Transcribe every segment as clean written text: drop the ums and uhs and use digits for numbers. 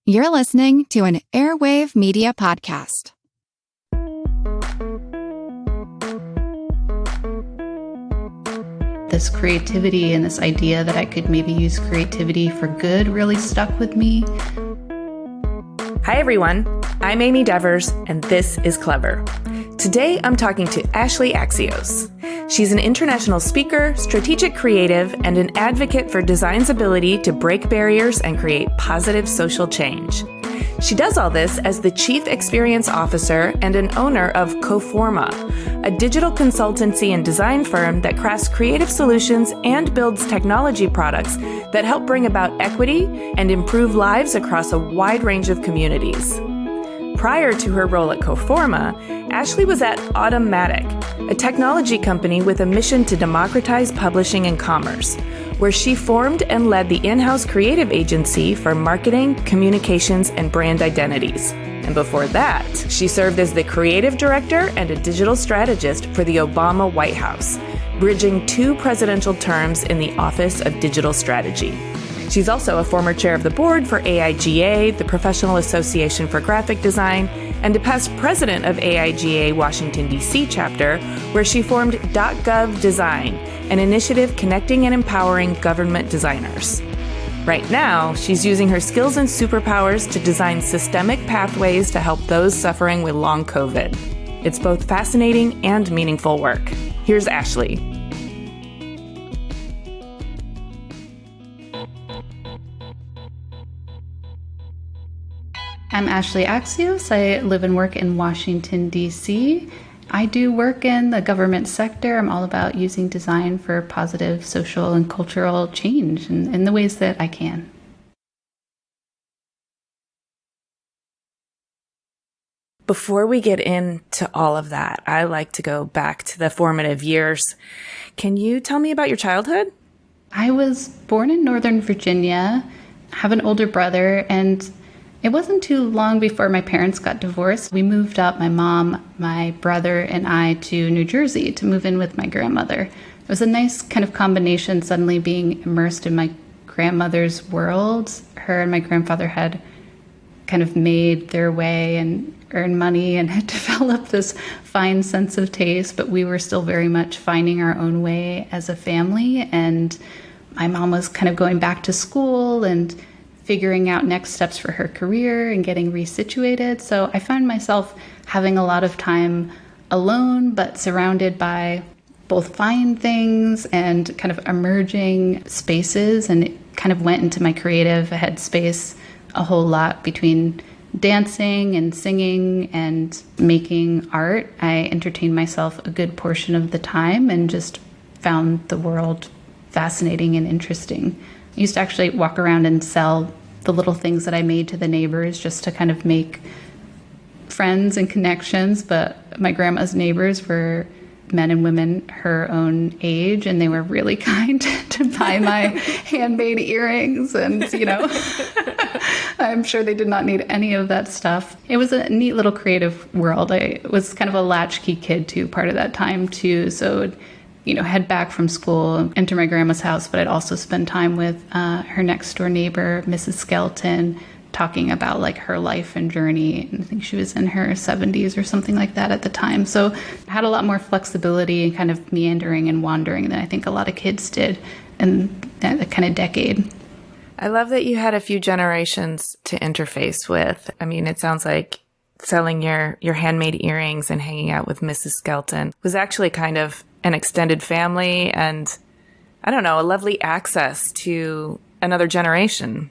You're listening to an Airwave Media podcast. This creativity and this idea that I could maybe use creativity for good really stuck with me. Hi, everyone. I'm Amy Devers, and this is Clever. Today, I'm talking to Ashleigh Axios. She's an international speaker, strategic creative, and an advocate for design's ability to break barriers and create positive social change. She does all this as the Chief Experience Officer and an owner of Coforma, a digital consultancy and design firm that crafts creative solutions and builds technology products that help bring about equity and improve lives across a wide range of communities. Prior to her role at Coforma, Ashleigh was at Automatic, a technology company with a mission to democratize publishing and commerce, where she formed and led the in-house creative agency for marketing, communications, and brand identities. And before that, she served as the creative director and a digital strategist for the Obama White House, bridging 2 presidential terms in the Office of Digital Strategy. She's also a former chair of the board for AIGA, the Professional Association for Graphic Design, and a past president of AIGA Washington, D.C. chapter, where she formed .gov Design, an initiative connecting and empowering government designers. Right now, she's using her skills and superpowers to design systemic pathways to help those suffering with long COVID. It's both fascinating and meaningful work. Here's Ashleigh. I'm Ashleigh Axios. I live and work in Washington, D.C. I do work in the government sector. I'm all about using design for positive social and cultural change in the ways that I can. Before we get into all of that, I like to go back to the formative years. Can you tell me about your childhood? I was born in Northern Virginia, have an older brother, and it wasn't too long before my parents got divorced. We moved up, my mom, my brother, and I, to New Jersey to move in with my grandmother. It was a nice kind of combination, suddenly being immersed in my grandmother's world. Her and my grandfather had kind of made their way and earned money and had developed this fine sense of taste, but we were still very much finding our own way as a family. And my mom was kind of going back to school and figuring out next steps for her career and getting resituated. So I found myself having a lot of time alone, but surrounded by both fine things and kind of emerging spaces. And it kind of went into my creative headspace a whole lot between dancing and singing and making art. I entertained myself a good portion of the time and just found the world fascinating and interesting. I used to actually walk around and sell the little things that I made to the neighbors just to kind of make friends and connections. But my grandma's neighbors were men and women her own age, and they were really kind to buy my handmade earrings. And, I'm sure they did not need any of that stuff. It was a neat little creative world. I was kind of a latchkey kid too, part of that time too. So head back from school, enter my grandma's house, but I'd also spend time with her next door neighbor, Mrs. Skelton, talking about like her life and journey. And I think she was in her 70s or something like that at the time. So I had a lot more flexibility and kind of meandering and wandering than I think a lot of kids did in that kind of decade. I love that you had a few generations to interface with. I mean, it sounds like selling your handmade earrings and hanging out with Mrs. Skelton was actually kind of an extended family and, I don't know, a lovely access to another generation.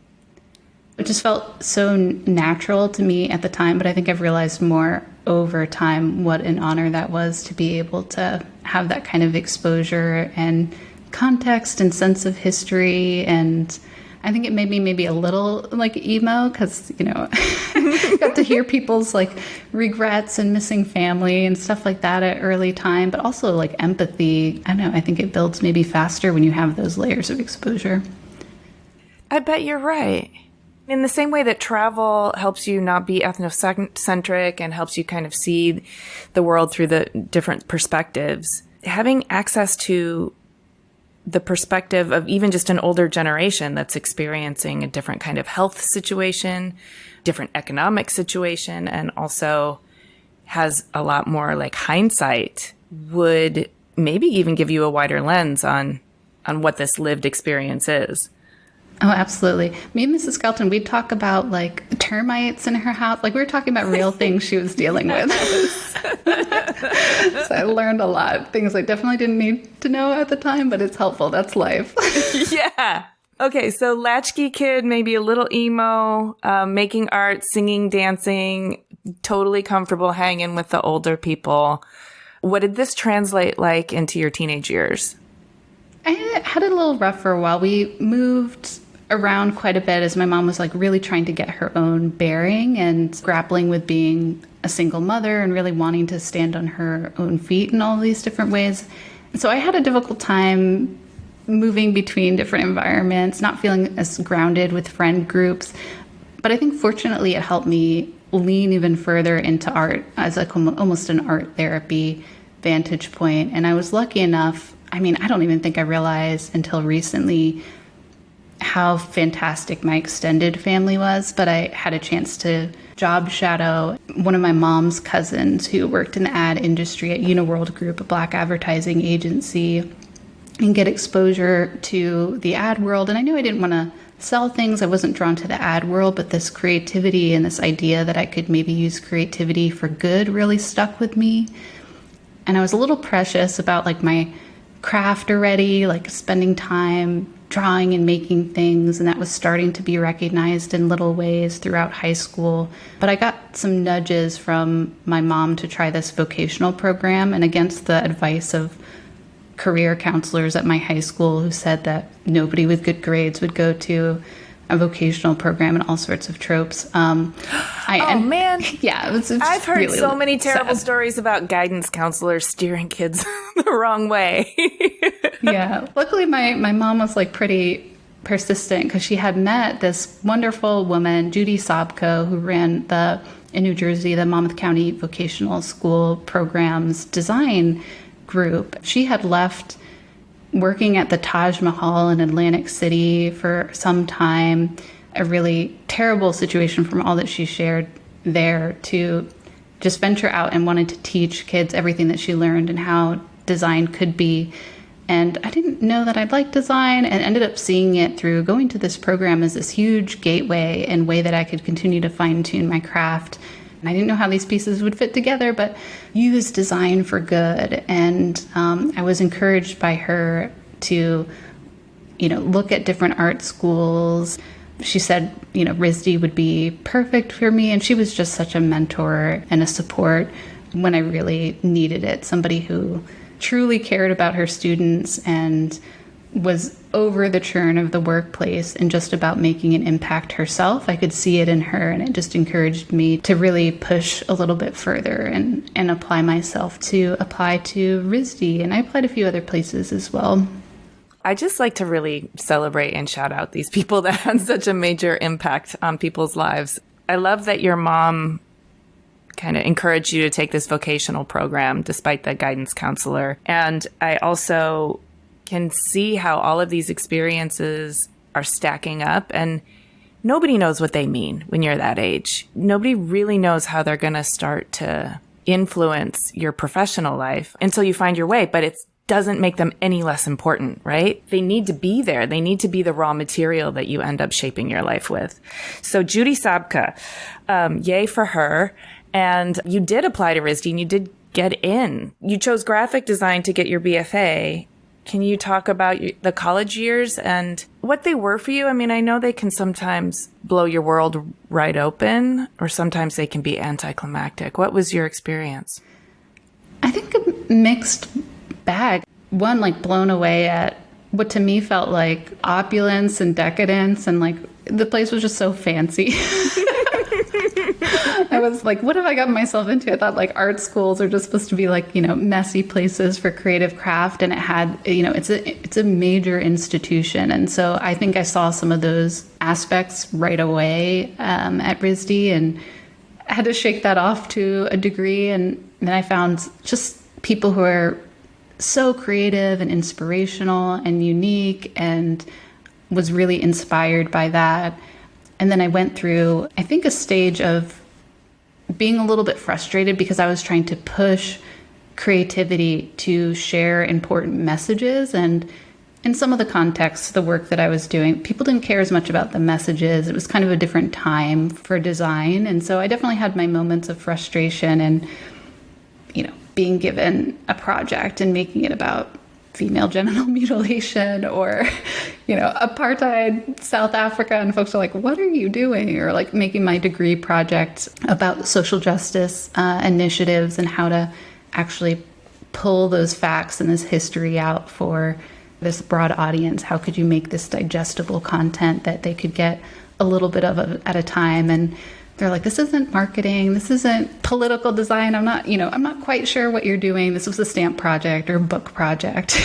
It just felt so natural to me at the time, but I think I've realized more over time what an honor that was to be able to have that kind of exposure and context and sense of history. And I think it made me maybe a little like emo because, got to hear people's like regrets and missing family and stuff like that at early time, but also like empathy. I don't know, I think it builds maybe faster when you have those layers of exposure. I bet you're right. In the same way that travel helps you not be ethnocentric and helps you kind of see the world through the different perspectives, having access to the perspective of even just an older generation that's experiencing a different kind of health situation, different economic situation, and also has a lot more like hindsight, would maybe even give you a wider lens on what this lived experience is. Oh, absolutely. Me and Mrs. Skelton, we'd talk about like termites in her house. Like we were talking about real things she was dealing with. So I learned a lot. Things I definitely didn't need to know at the time, but it's helpful. That's life. Yeah. Okay. So latchkey kid, maybe a little emo, making art, singing, dancing, totally comfortable hanging with the older people. What did this translate like into your teenage years? I had it a little rough for a while. We moved around quite a bit as my mom was like really trying to get her own bearing and grappling with being a single mother and really wanting to stand on her own feet in all these different ways. So I had a difficult time moving between different environments, not feeling as grounded with friend groups. But I think fortunately it helped me lean even further into art as like almost an art therapy vantage point. And I was lucky enough, I mean, I don't even think I realized until recently how fantastic my extended family was, but I had a chance to job shadow one of my mom's cousins who worked in the ad industry at Uniworld Group, a Black advertising agency, and get exposure to the ad world. And I knew I didn't want to sell things. I wasn't drawn to the ad world, but this creativity and this idea that I could maybe use creativity for good really stuck with me. And I was a little precious about like my craft already, like spending time drawing and making things, and that was starting to be recognized in little ways throughout high school. But I got some nudges from my mom to try this vocational program, and against the advice of career counselors at my high school who said that nobody with good grades would go to a vocational program and all sorts of tropes. Man. Yeah. It's I've heard really so many terrible sad stories about guidance counselors steering kids the wrong way. Yeah. Luckily, my mom was like pretty persistent because she had met this wonderful woman, Judy Sobko, who ran in New Jersey, the Monmouth County Vocational School Programs Design Group. She had left working at the Taj Mahal in Atlantic City for some time, a really terrible situation from all that she shared there, to just venture out and wanted to teach kids everything that she learned and how design could be. And I didn't know that I'd like design, and ended up seeing it through going to this program as this huge gateway and way that I could continue to fine tune my craft. And I didn't know how these pieces would fit together, but use design for good. And I was encouraged by her to, look at different art schools. She said, RISD would be perfect for me. And she was just such a mentor and a support when I really needed it. Somebody who truly cared about her students and was over the churn of the workplace and just about making an impact herself. I could see it in her, and it just encouraged me to really push a little bit further and apply myself to RISD. And I applied a few other places as well. I just like to really celebrate and shout out these people that had such a major impact on people's lives. I love that your mom kind of encouraged you to take this vocational program despite the guidance counselor. And I also can see how all of these experiences are stacking up, and nobody knows what they mean when you're that age. Nobody really knows how they're going to start to influence your professional life until you find your way, but it doesn't make them any less important, right? They need to be there. They need to be the raw material that you end up shaping your life with. So Judy Sobka, yay for her. And you did apply to RISD and you did get in. You chose graphic design to get your BFA. Can you talk about the college years and what they were for you? I mean, I know they can sometimes blow your world right open, or sometimes they can be anticlimactic. What was your experience? I think a mixed bag. One, like blown away at what to me felt like opulence and decadence, and like the place was just so fancy. I was like, what have I gotten myself into? I thought like art schools are just supposed to be like, messy places for creative craft. And it had, it's a major institution. And so I think I saw some of those aspects right away at RISD, and I had to shake that off to a degree. And then I found just people who are so creative and inspirational and unique, and was really inspired by that. And then I went through, I think, a stage of being a little bit frustrated because I was trying to push creativity to share important messages. And in some of the contexts, the work that I was doing, people didn't care as much about the messages. It was kind of a different time for design. And so I definitely had my moments of frustration and, being given a project and making it about female genital mutilation or, apartheid South Africa. And folks are like, what are you doing? Or like making my degree project about social justice initiatives and how to actually pull those facts and this history out for this broad audience. How could you make this digestible content that they could get a little bit of at a time? And they're like, this isn't marketing. This isn't political design. I'm not quite sure what you're doing. This was a stamp project or book project.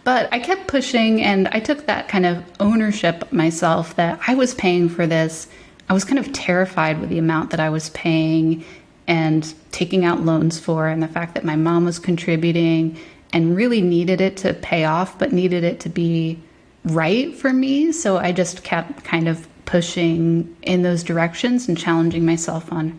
But I kept pushing, and I took that kind of ownership myself that I was paying for this. I was kind of terrified with the amount that I was paying and taking out loans for, and the fact that my mom was contributing and really needed it to pay off, but needed it to be right for me. So I just kept kind of pushing in those directions and challenging myself on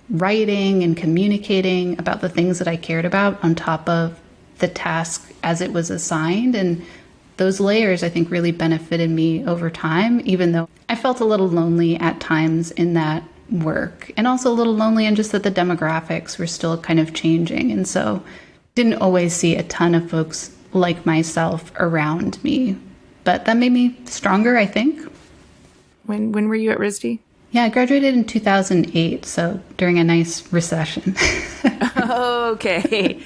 writing and communicating about the things that I cared about on top of the task as it was assigned. And those layers, I think, really benefited me over time, even though I felt a little lonely at times in that work, and also a little lonely in just that the demographics were still kind of changing. And so didn't always see a ton of folks like myself around me, but that made me stronger, I think. When were you at RISD? Yeah, I graduated in 2008, so during a nice recession. Okay.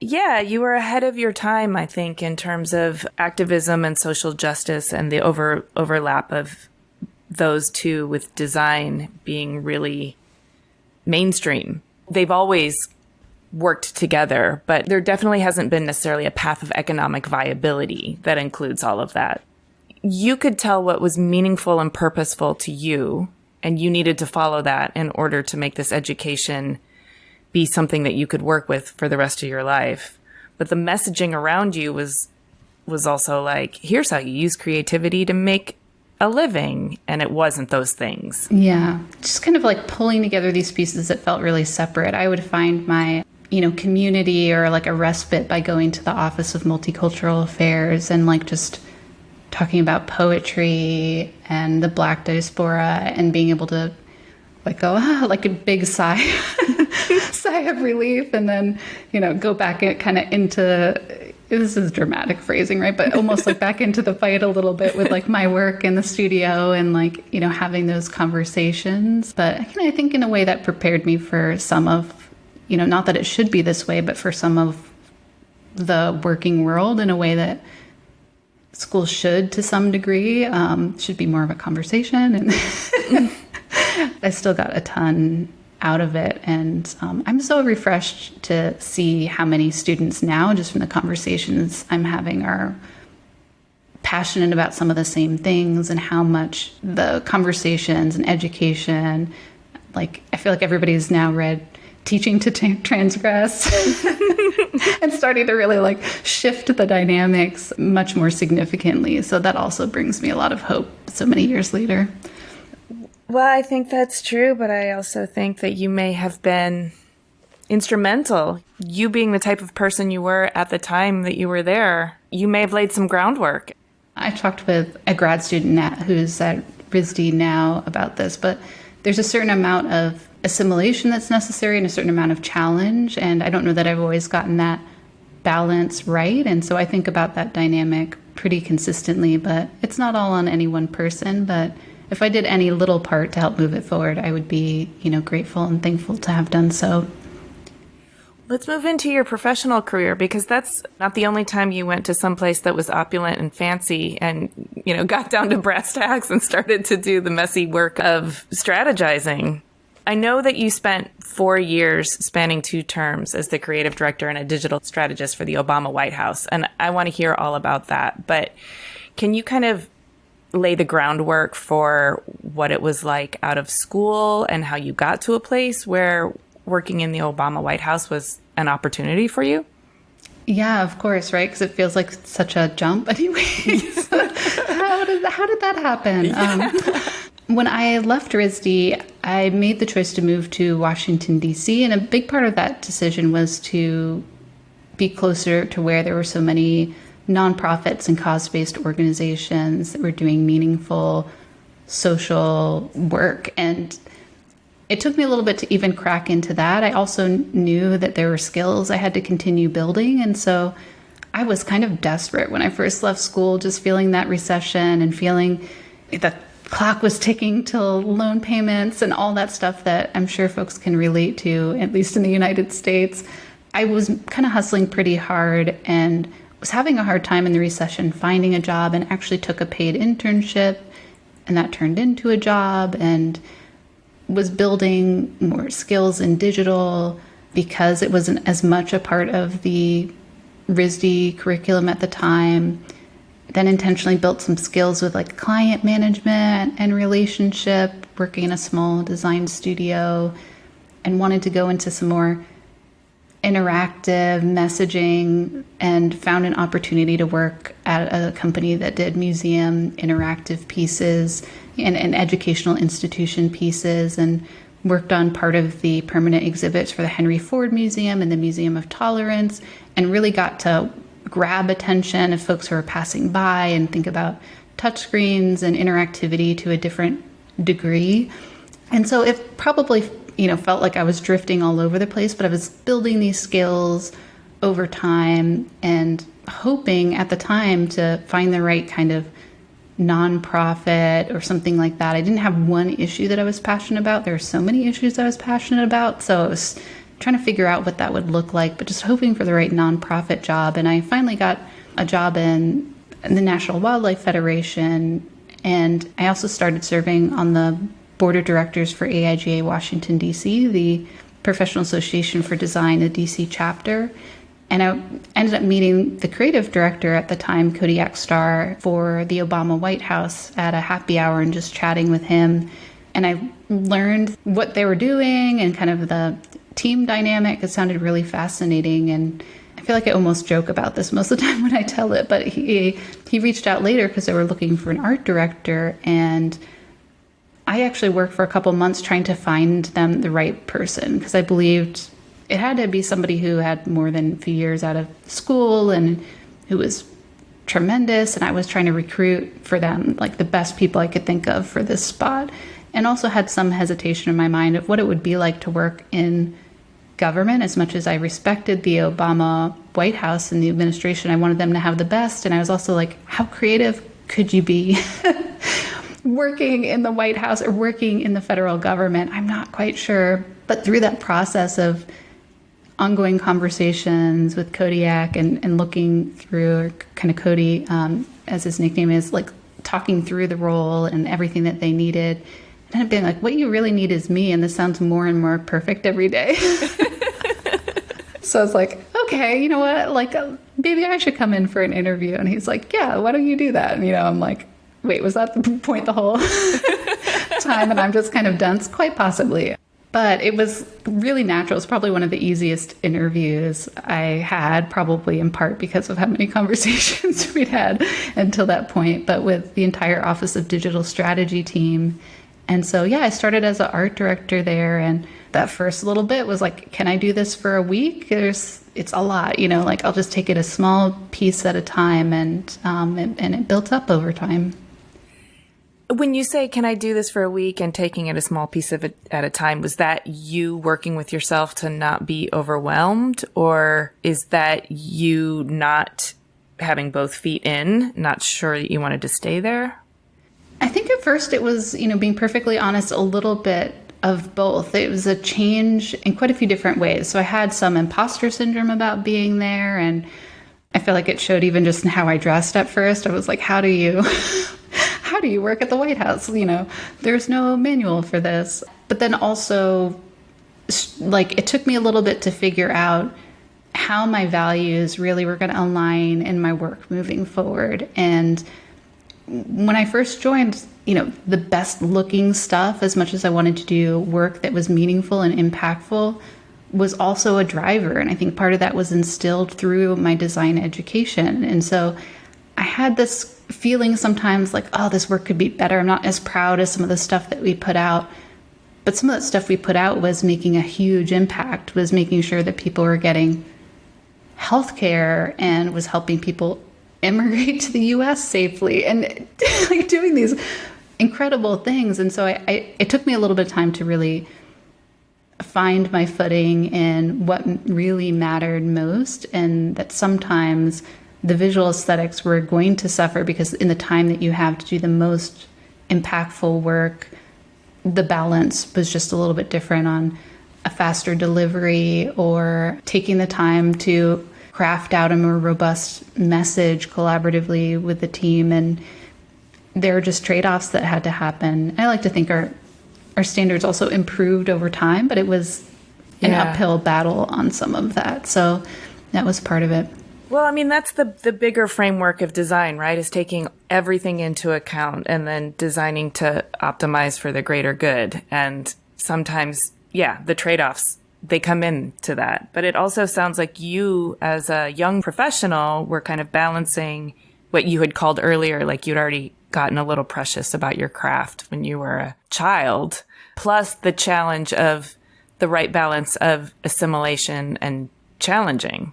Yeah, you were ahead of your time, I think, in terms of activism and social justice and the overlap of those two with design being really mainstream. They've always worked together, but there definitely hasn't been necessarily a path of economic viability that includes all of that. You could tell what was meaningful and purposeful to you, and you needed to follow that in order to make this education be something that you could work with for the rest of your life. But the messaging around you was also like, here's how you use creativity to make a living. And it wasn't those things. Yeah, just kind of like pulling together these pieces that felt really separate. I would find my community or like a respite by going to the Office of Multicultural Affairs and like just talking about poetry and the Black diaspora and being able to like go, like a big sigh of relief, and then, go back kind of into, this is dramatic phrasing, right? But almost like back into the fight a little bit with like my work in the studio and like, having those conversations. But I think in a way that prepared me for some of, not that it should be this way, but for some of the working world in a way that schools should to some degree, should be more of a conversation. And I still got a ton out of it. And I'm so refreshed to see how many students now, just from the conversations I'm having, are passionate about some of the same things, and how much the conversations and education, like I feel like everybody's now read Teaching to Transgress and starting to really like shift the dynamics much more significantly. So that also brings me a lot of hope so many years later. Well, I think that's true, but I also think that you may have been instrumental. You being the type of person you were at the time that you were there, you may have laid some groundwork. I talked with a grad student who's at RISD now about this, but there's a certain amount of assimilation that's necessary and a certain amount of challenge. And I don't know that I've always gotten that balance right. And so I think about that dynamic pretty consistently, but it's not all on any one person. But if I did any little part to help move it forward, I would be, grateful and thankful to have done so. Let's move into your professional career, because that's not the only time you went to some place that was opulent and fancy and, got down to brass tacks and started to do the messy work of strategizing. I know that you spent 4 years spanning 2 terms as the creative director and a digital strategist for the Obama White House, and I want to hear all about that. But can you kind of lay the groundwork for what it was like out of school and how you got to a place where working in the Obama White House was an opportunity for you? Yeah, of course, right? Because it feels like such a jump anyways. How did that happen? When I left RISD, I made the choice to move to Washington, D.C., and a big part of that decision was to be closer to where there were so many nonprofits and cause-based organizations that were doing meaningful social work. And it took me a little bit to even crack into that. I also knew that there were skills I had to continue building. And so I was kind of desperate when I first left school, just feeling that recession and feeling that clock was ticking till loan payments and all that stuff that I'm sure folks can relate to, at least in the United States. I was kind of hustling pretty hard and was having a hard time in the recession finding a job, and actually took a paid internship, and that turned into a job, and was building more skills in digital because it wasn't as much a part of the RISD curriculum at the time. Then intentionally built some skills with like client management and relationship, working in a small design studio, and wanted to go into some more interactive messaging, and found an opportunity to work at a company that did museum interactive pieces and educational institution pieces, and worked on part of the permanent exhibits for the Henry Ford Museum and the Museum of Tolerance, and really got to grab attention of folks who are passing by and think about touchscreens and interactivity to a different degree. And so it probably, felt like I was drifting all over the place, but I was building these skills over time and hoping at the time to find the right kind of nonprofit or something like that. I didn't have one issue that I was passionate about. There are so many issues I was passionate about. So I was trying to figure out what that would look like, but just hoping for the right nonprofit job. And I finally got a job in the National Wildlife Federation. And I also started serving on the board of directors for AIGA Washington, D.C., the Professional Association for Design, the D.C. chapter. And I ended up meeting the creative director at the time, Kodiak Star, for the Obama White House at a happy hour, and just chatting with him. And I learned what they were doing and kind of the team dynamic. It sounded really fascinating. And I feel like I almost joke about this most of the time when I tell it, but he reached out later because they were looking for an art director. And I actually worked for a couple months trying to find them the right person, because I believed it had to be somebody who had more than a few years out of school and who was tremendous. And I was trying to recruit for them like the best people I could think of for this spot, and also had some hesitation in my mind of what it would be like to work in government. As much as I respected the Obama White House and the administration, I wanted them to have the best. And I was also like, how creative could you be working in the White House or working in the federal government? I'm not quite sure. But through that process of ongoing conversations with Kodiak and looking through, or kind of Cody, as his nickname is, like talking through the role and everything that they needed, and ended up being like, what you really need is me, and this sounds more and more perfect every day. So I was like, okay, you know what? Like, maybe I should come in for an interview. And he's like, yeah, why don't you do that? And, I'm like, wait, was that the point the whole time? And I'm just kind of dense, quite possibly. But it was really natural. It's probably one of the easiest interviews I had, probably in part because of how many conversations we'd had until that point, but with the entire Office of Digital Strategy team. And so, yeah, I started as an art director there. And that first little bit was like, can I do this for a week? It's a lot, like I'll just take it a small piece at a time. And it built up over time. When you say, can I do this for a week, and taking it a small piece of it at a time, was that you working with yourself to not be overwhelmed? Or is that you not having both feet in, not sure that you wanted to stay there? I think at first it was, being perfectly honest, a little bit of both. It was a change in quite a few different ways. So I had some imposter syndrome about being there. And I feel like it showed even just in how I dressed at first. I was like, how do you work at the White House? There's no manual for this. But then also, like, it took me a little bit to figure out how my values really were going to align in my work moving forward. And when I first joined, the best looking stuff, as much as I wanted to do work that was meaningful and impactful, was also a driver. And I think part of that was instilled through my design education. And so I had this feeling sometimes like, oh, this work could be better. I'm not as proud as some of the stuff that we put out. But some of that stuff we put out was making a huge impact, was making sure that people were getting healthcare and was helping people immigrate to the US safely and like doing these incredible things. And so it took me a little bit of time to really find my footing in what really mattered most, and that sometimes the visual aesthetics were going to suffer because in the time that you have to do the most impactful work, the balance was just a little bit different on a faster delivery or taking the time to craft out a more robust message collaboratively with the team. And there are just trade-offs that had to happen. I like to think our standards also improved over time, but it was an uphill battle on some of that. So that was part of it. Well, I mean, that's the bigger framework of design, right? Is taking everything into account and then designing to optimize for the greater good. And sometimes, the trade-offs, they come into that. But it also sounds like you, as a young professional, were kind of balancing what you had called earlier, like you'd already gotten a little precious about your craft when you were a child, plus the challenge of the right balance of assimilation and challenging.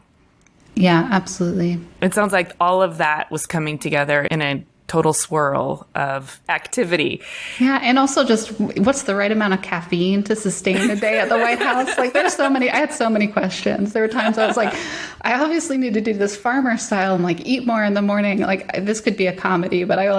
Yeah, absolutely. It sounds like all of that was coming together in a total swirl of activity. Yeah, and also just what's the right amount of caffeine to sustain a day at the White House? Like I had so many questions. There were times I was like, I obviously need to do this farmer style and like eat more in the morning. Like this could be a comedy, but I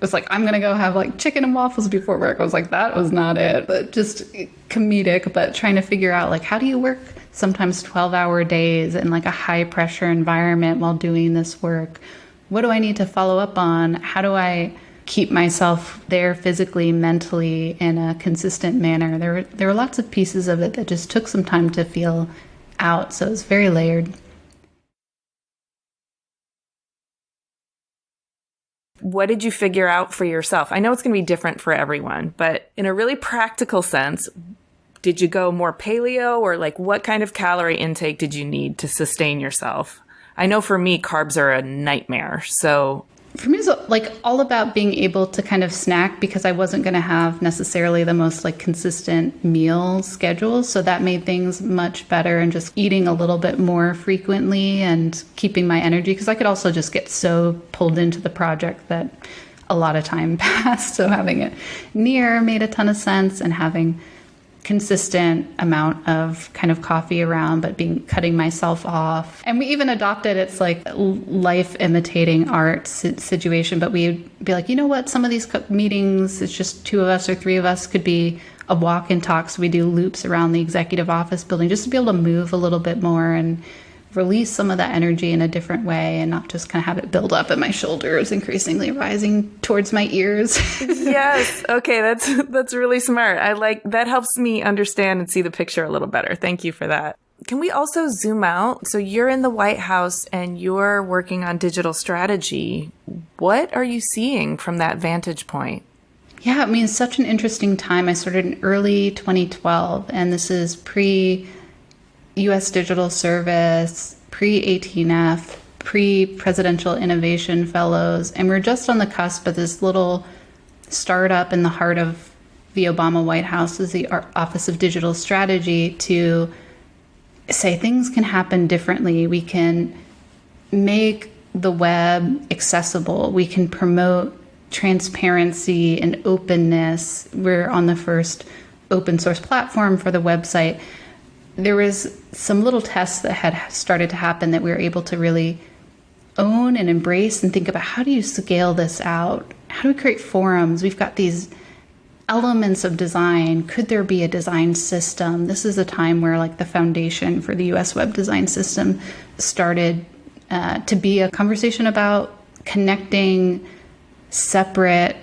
was like, I'm going to go have like chicken and waffles before work. I was like, that was not it, but just comedic, but trying to figure out like, how do you work sometimes 12-hour days in like a high pressure environment while doing this work? What do I need to follow up on? How do I keep myself there physically, mentally in a consistent manner? There were lots of pieces of it that just took some time to feel out. So it was very layered. What did you figure out for yourself? I know it's going to be different for everyone, but in a really practical sense, did you go more paleo, or like what kind of calorie intake did you need to sustain yourself? I know for me, carbs are a nightmare. So for me, it's like all about being able to kind of snack, because I wasn't going to have necessarily the most like consistent meal schedule. So that made things much better, and just eating a little bit more frequently and keeping my energy, because I could also just get so pulled into the project that a lot of time passed. So having it near made a ton of sense, and having consistent amount of kind of coffee around, but cutting myself off. And we even adopted, it's like life imitating art situation, but we'd be like, you know what, some of these meetings, it's just 2 of us or 3 of us, could be a walk and talk. So we do loops around the executive office building just to be able to move a little bit more and release some of that energy in a different way, and not just kind of have it build up at my shoulders, increasingly rising towards my ears. Yes. Okay. That's really smart. I like that. Helps me understand and see the picture a little better. Thank you for that. Can we also zoom out? So you're in the White House and you're working on digital strategy. What are you seeing from that vantage point? Yeah, I mean, it's such an interesting time. I started in early 2012, and this is U.S. Digital Service, pre-18F, pre-Presidential Innovation Fellows. And we're just on the cusp of this little startup in the heart of the Obama White House, is the Office of Digital Strategy, to say things can happen differently. We can make the web accessible. We can promote transparency and openness. We're on the first open source platform for the website. There was some little tests that had started to happen that we were able to really own and embrace and think about, how do you scale this out? How do we create forums? We've got these elements of design. Could there be a design system? This is a time where like the foundation for the US web design system started to be a conversation about connecting separate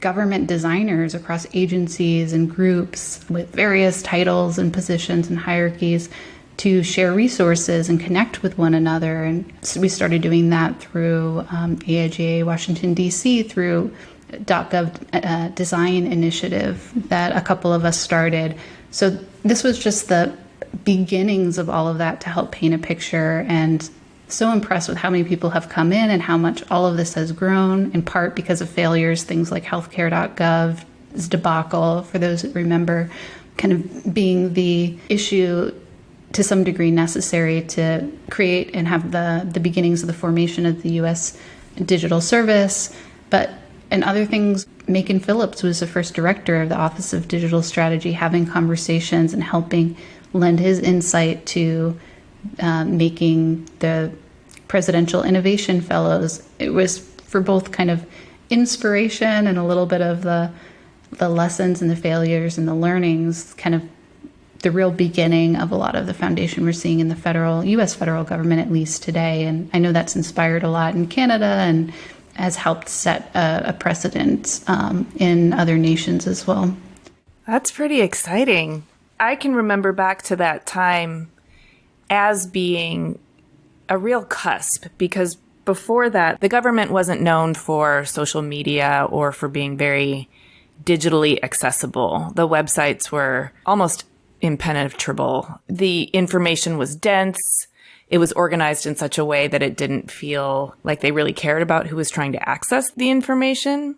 government designers across agencies and groups with various titles and positions and hierarchies to share resources and connect with one another. And so we started doing that through AIGA Washington, D.C., through .gov design initiative that a couple of us started. So this was just the beginnings of all of that to help paint a picture, and so impressed with how many people have come in and how much all of this has grown, in part because of failures, things like healthcare.gov's debacle, for those that remember, kind of being the issue to some degree necessary to create and have the beginnings of the formation of the U.S. digital service. And other things, Macon Phillips was the first director of the Office of Digital Strategy, having conversations and helping lend his insight to making the Presidential Innovation Fellows. It was for both kind of inspiration and a little bit of the lessons and the failures and the learnings, kind of the real beginning of a lot of the foundation we're seeing in the U.S. federal government, at least today. And I know that's inspired a lot in Canada and has helped set a precedent in other nations as well. That's pretty exciting. I can remember back to that time as being a real cusp, because before that, the government wasn't known for social media or for being very digitally accessible. The websites were almost impenetrable. The information was dense. It was organized in such a way that it didn't feel like they really cared about who was trying to access the information.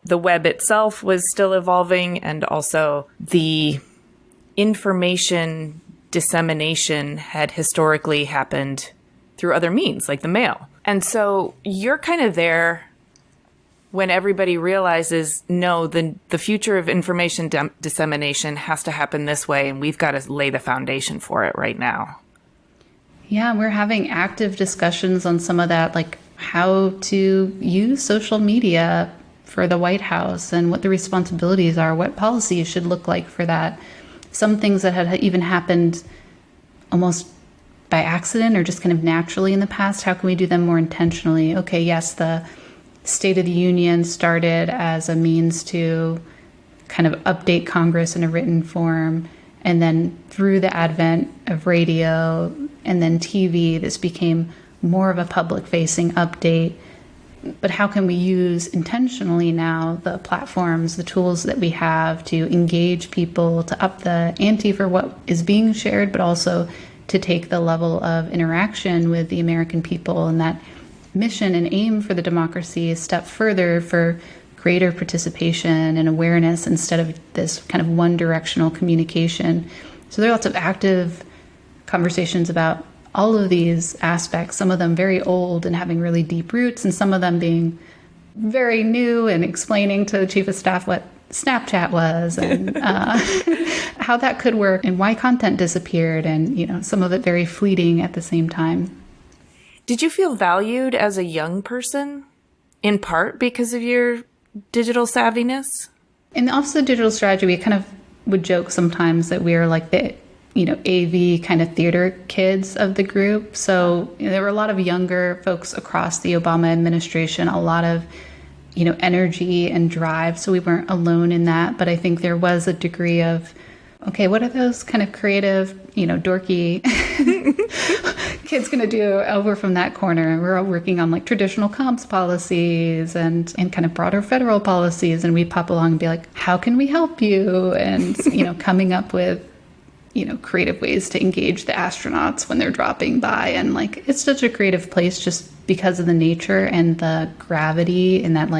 The web itself was still evolving, and also the information dissemination had historically happened through other means, like the mail. And so you're kind of there when everybody realizes, no, the future of information dissemination has to happen this way, and we've got to lay the foundation for it right now. Yeah, we're having active discussions on some of that, like how to use social media for the White House and what the responsibilities are, what policies should look like for that. Some things that had even happened almost by accident or just kind of naturally in the past, how can we do them more intentionally? Okay, yes, the State of the Union started as a means to kind of update Congress in a written form. And then through the advent of radio and then TV, this became more of a public-facing update. But how can we use intentionally now the platforms, the tools that we have to engage people, to up the ante for what is being shared, but also to take the level of interaction with the American people and that mission and aim for the democracy a step further for greater participation and awareness instead of this kind of one-directional communication. So there are lots of active conversations about all of these aspects, some of them very old and having really deep roots, and some of them being very new and explaining to the chief of staff what Snapchat was and how that could work and why content disappeared, and some of it very fleeting at the same time. Did you feel valued as a young person, in part because of your digital savviness? In the Office of Digital Strategy, we kind of would joke sometimes that we are like the AV kind of theater kids of the group. So there were a lot of younger folks across the Obama administration, a lot of energy and drive. So we weren't alone in that. But I think there was a degree of, okay, what are those kind of creative, dorky kids going to do over from that corner? And we're all working on like traditional comps policies and kind of broader federal policies. And we pop along and be like, how can we help you? And, coming up with, creative ways to engage the astronauts when they're dropping by. And like, it's such a creative place just because of the nature and the gravity and that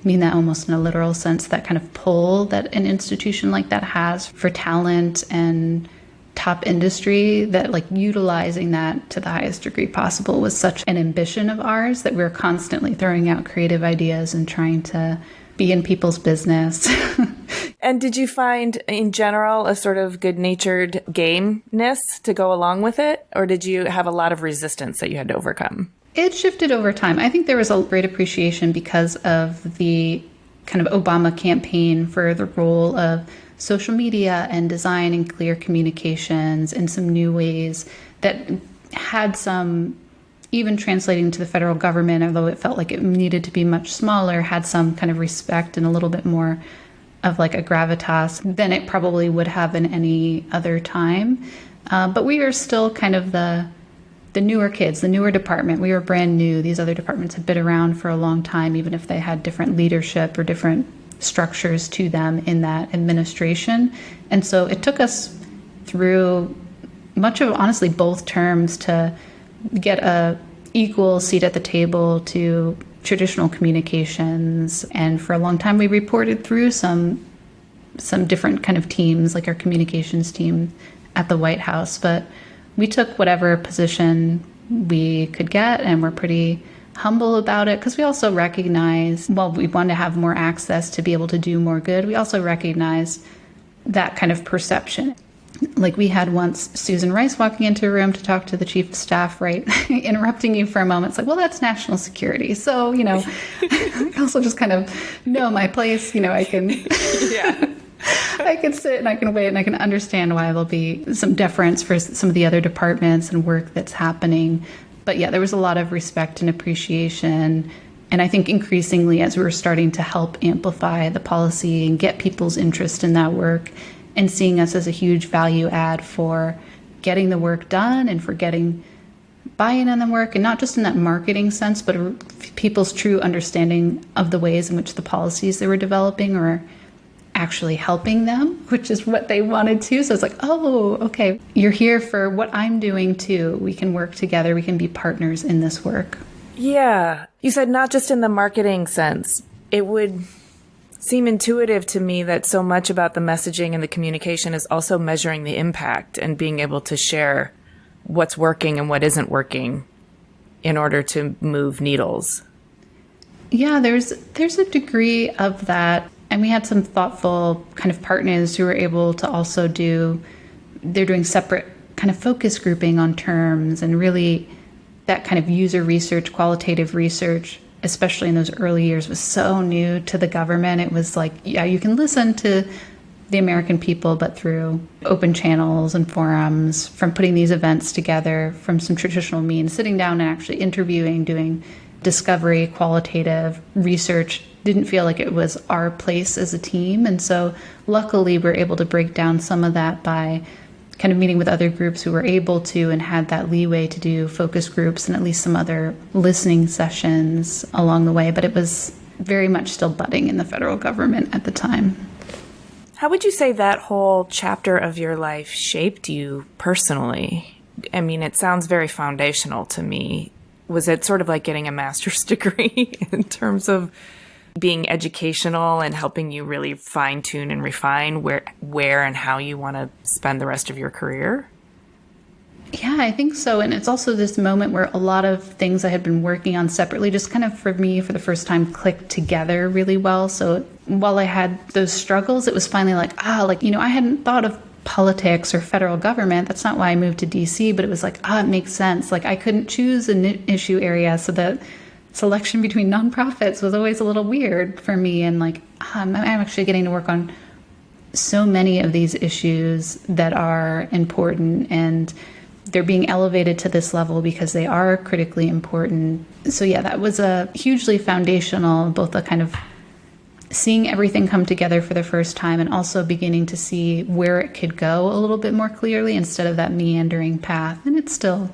mean that almost in a literal sense, that kind of pull that an institution like that has for talent and top industry, that utilizing that to the highest degree possible was such an ambition of ours that we're constantly throwing out creative ideas and trying to be in people's business. And did you find in general a sort of good-natured gameness to go along with it? Or did you have a lot of resistance that you had to overcome? It shifted over time. I think there was a great appreciation because of the kind of Obama campaign for the role of social media and design and clear communications and some new ways that had some, even translating to the federal government, although it felt like it needed to be much smaller, had some kind of respect and a little bit more of a gravitas than it probably would have in any other time. But we were still kind of the newer kids, the newer department. We were brand new. These other departments had been around for a long time, even if they had different leadership or different structures to them in that administration. And so it took us through much of honestly both terms to get a equal seat at the table to traditional communications. And for a long time, we reported through some different kind of teams, like our communications team at the White House. But we took whatever position we could get, and we're pretty humble about it, because we also recognize, while we want to have more access to be able to do more good, we also recognize that kind of perception. Like we had once Susan Rice walking into a room to talk to the chief of staff, right? Interrupting you for a moment. It's like, well, that's national security. So, I also just kind of know my place. I can, I can sit and I can wait and I can understand why there'll be some deference for some of the other departments and work that's happening. But yeah, there was a lot of respect and appreciation. And I think increasingly, as we were starting to help amplify the policy and get people's interest in that work, and seeing us as a huge value add for getting the work done and for getting buy-in on the work, and not just in that marketing sense, but people's true understanding of the ways in which the policies they were developing are actually helping them, which is what they wanted to. So it's like, oh, okay, you're here for what I'm doing too. We can work together. We can be partners in this work. Yeah. You said not just in the marketing sense. It would seem intuitive to me that so much about the messaging and the communication is also measuring the impact and being able to share what's working and what isn't working in order to move needles. Yeah, there's a degree of that. And we had some thoughtful kind of partners who were able to also they're doing separate kind of focus grouping on terms, and really that kind of user research, qualitative research, especially in those early years, was so new to the government. It was like, yeah, you can listen to the American people, but through open channels and forums, from putting these events together from some traditional means, sitting down and actually interviewing, doing discovery, qualitative research, didn't feel like it was our place as a team. And so luckily we're able to break down some of that by kind of meeting with other groups who were able to and had that leeway to do focus groups and at least some other listening sessions along the way. But it was very much still budding in the federal government at the time. How would you say that whole chapter of your life shaped you personally? I mean, it sounds very foundational to me. Was it sort of like getting a master's degree in terms of being educational and helping you really fine tune and refine where and how you want to spend the rest of your career? Yeah, I think so. And it's also this moment where a lot of things I had been working on separately just kind of, for me, for the first time, clicked together really well. So while I had those struggles, it was finally like, I hadn't thought of politics or federal government. That's not why I moved to DC, but it was like, it makes sense. Like I couldn't choose an issue area, so that selection between nonprofits was always a little weird for me. And like, I'm actually getting to work on so many of these issues that are important, and they're being elevated to this level because they are critically important. So yeah, that was a hugely foundational, both a kind of seeing everything come together for the first time and also beginning to see where it could go a little bit more clearly instead of that meandering path. And it's still,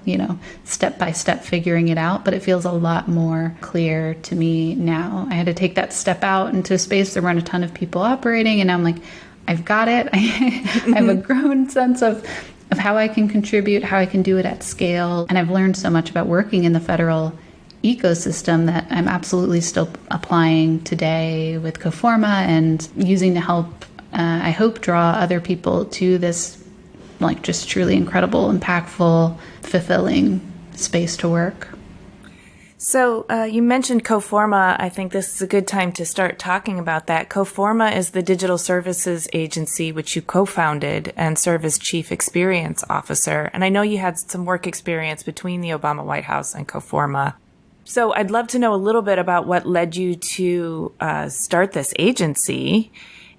step by step figuring it out, but it feels a lot more clear to me now. I had to take that step out into a space. There weren't a ton of people operating, and now I'm like, I've got it. I have a grown sense of how I can contribute, how I can do it at scale. And I've learned so much about working in the federal ecosystem that I'm absolutely still applying today with Coforma and using to help, I hope, draw other people to this like just truly incredible, impactful, fulfilling space to work. So you mentioned Coforma. I think this is a good time to start talking about that. Coforma is the digital services agency which you co-founded and serve as chief experience officer. And I know you had some work experience between the Obama White House and Coforma. So I'd love to know a little bit about what led you to start this agency.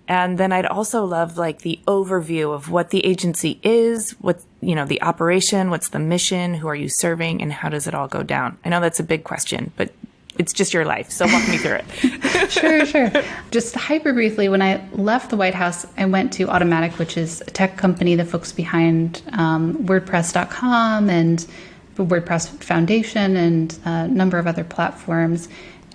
And then I'd also love the overview of what the agency is, what, the operation, what's the mission, who are you serving, and how does it all go down? I know that's a big question, but it's just your life. So walk me through it. Sure. Just hyper briefly, when I left the White House, I went to Automatic, which is a tech company, the folks behind WordPress.com and the WordPress Foundation and a number of other platforms.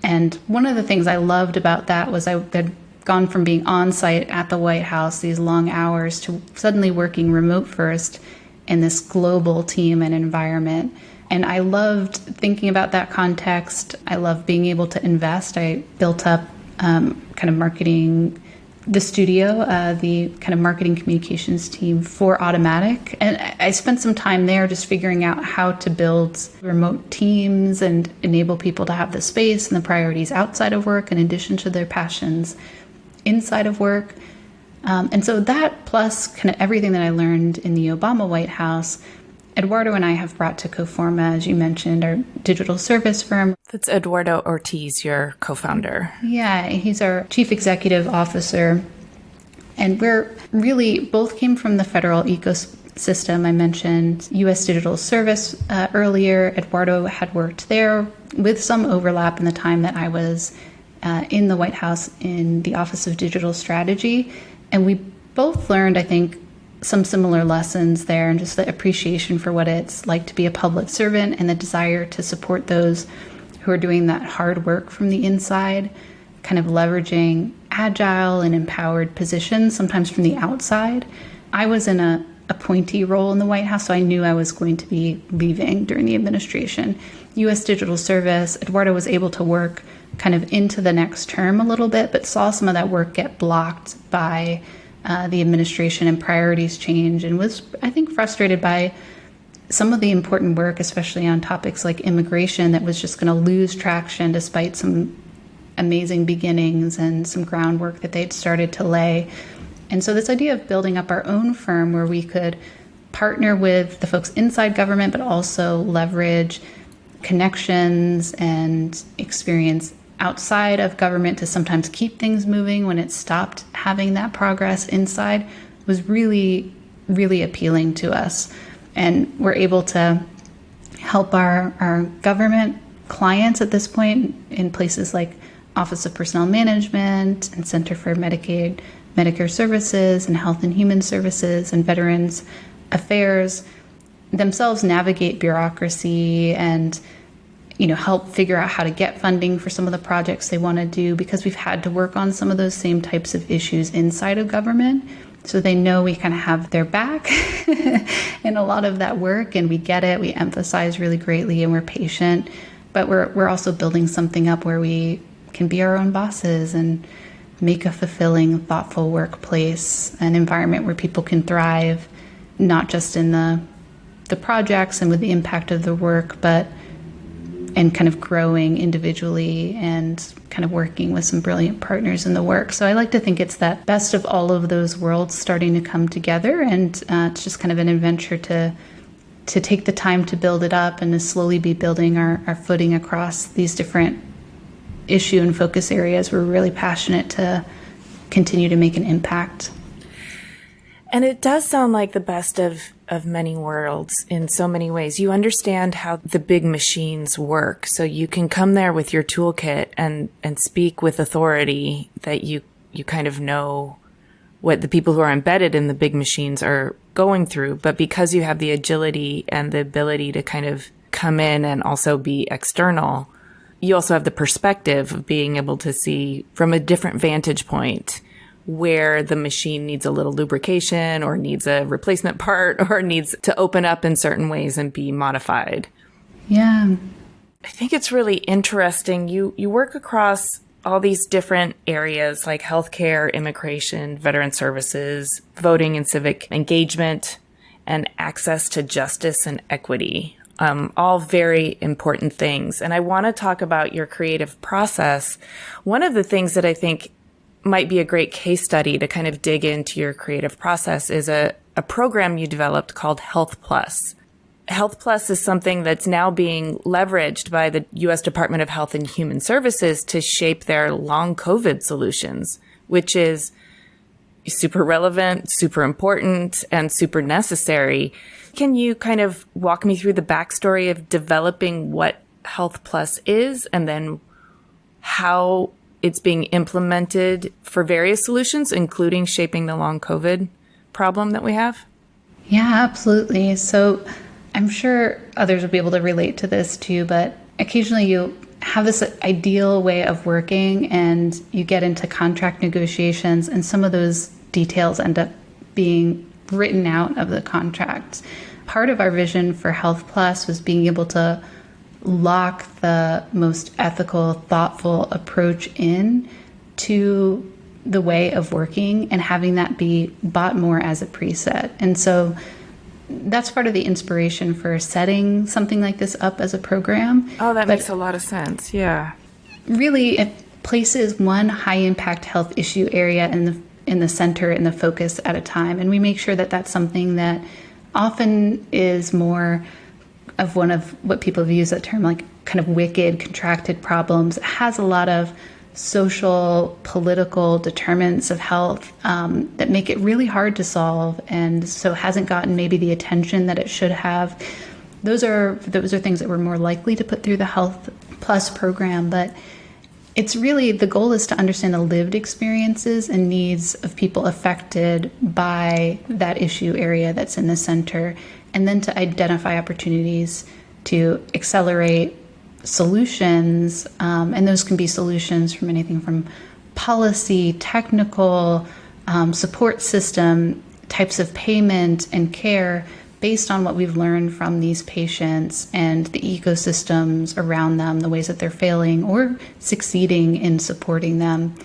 And one of the things I loved about that was I had gone from being on site at the White House, these long hours, to suddenly working remote first in this global team and environment. And I loved thinking about that context. I love being able to invest. I built up kind of marketing, the studio, the kind of marketing communications team for Automatic. And I spent some time there just figuring out how to build remote teams and enable people to have the space and the priorities outside of work in addition to their passions inside of work. And so that plus kind of everything that I learned in the Obama White House, Eduardo and I have brought to Coforma, as you mentioned, our digital service firm. That's Eduardo Ortiz, your co-founder. Yeah, he's our chief executive officer. And we're really both came from the federal ecosystem. I mentioned U.S. Digital Service earlier. Eduardo had worked there with some overlap in the time that I was in the White House in the Office of Digital Strategy. And we both learned, I think, some similar lessons there, and just the appreciation for what it's like to be a public servant and the desire to support those who are doing that hard work from the inside, kind of leveraging agile and empowered positions, sometimes from the outside. I was in a appointee role in the White House, so I knew I was going to be leaving during the administration. U.S. Digital Service, Eduardo was able to work kind of into the next term a little bit, but saw some of that work get blocked by the administration and priorities change, and was, I think, frustrated by some of the important work, especially on topics like immigration, that was just going to lose traction despite some amazing beginnings and some groundwork that they'd started to lay. And so this idea of building up our own firm where we could partner with the folks inside government, but also leverage connections and experience outside of government to sometimes keep things moving when it stopped having that progress inside, was really, really appealing to us. And we're able to help our government clients at this point in places like Office of Personnel Management and Center for Medicaid, Medicare Services and Health and Human Services and Veterans Affairs themselves navigate bureaucracy and help figure out how to get funding for some of the projects they want to do, because we've had to work on some of those same types of issues inside of government. So they know we kind of have their back in a lot of that work, and we get it. We emphasize really greatly, and we're patient, but we're also building something up where we can be our own bosses and make a fulfilling, thoughtful workplace, an environment where people can thrive, not just in the projects and with the impact of the work, but and kind of growing individually and kind of working with some brilliant partners in the work. So I like to think it's that best of all of those worlds starting to come together, and it's just kind of an adventure to take the time to build it up and to slowly be building our footing across these different issue and focus areas. We're really passionate to continue to make an impact. And it does sound like the best of many worlds in so many ways. You understand how the big machines work, so you can come there with your toolkit and speak with authority that you kind of know what the people who are embedded in the big machines are going through. But because you have the agility and the ability to kind of come in and also be external, you also have the perspective of being able to see from a different vantage point where the machine needs a little lubrication or needs a replacement part or needs to open up in certain ways and be modified. Yeah. I think it's really interesting. You work across all these different areas like healthcare, immigration, veteran services, voting and civic engagement, and access to justice and equity. All very important things. And I want to talk about your creative process. One of the things that I think might be a great case study to kind of dig into your creative process is a program you developed called Health Plus. Health Plus is something that's now being leveraged by the U.S. Department of Health and Human Services to shape their long COVID solutions, which is super relevant, super important, and super necessary. Can you kind of walk me through the backstory of developing what Health Plus is and then how it's being implemented for various solutions, including shaping the long COVID problem that we have? Yeah, absolutely. So I'm sure others will be able to relate to this too, but occasionally you have this ideal way of working and you get into contract negotiations, and some of those details end up being written out of the contract. part of our vision for Health Plus was being able to lock the most ethical, thoughtful approach in to the way of working and having that be bought more as a preset. And so that's part of the inspiration for setting something like this up as a program. Oh, that makes a lot of sense. Yeah. Really, it places one high impact health issue area in the center, in the focus at a time. And we make sure that that's something that often is more of one of what people have used that term, like kind of wicked, contracted problems. It has a lot of social, political determinants of health that make it really hard to solve, and so hasn't gotten maybe the attention that it should have. Those are things that we're more likely to put through the Health Plus program, but it's really, the goal is to understand the lived experiences and needs of people affected by that issue area that's in the center, and then to identify opportunities to accelerate solutions. And those can be solutions from anything from policy, technical, support system, types of payment and care, based on what we've learned from these patients and the ecosystems around them, the ways that they're failing or succeeding in supporting them.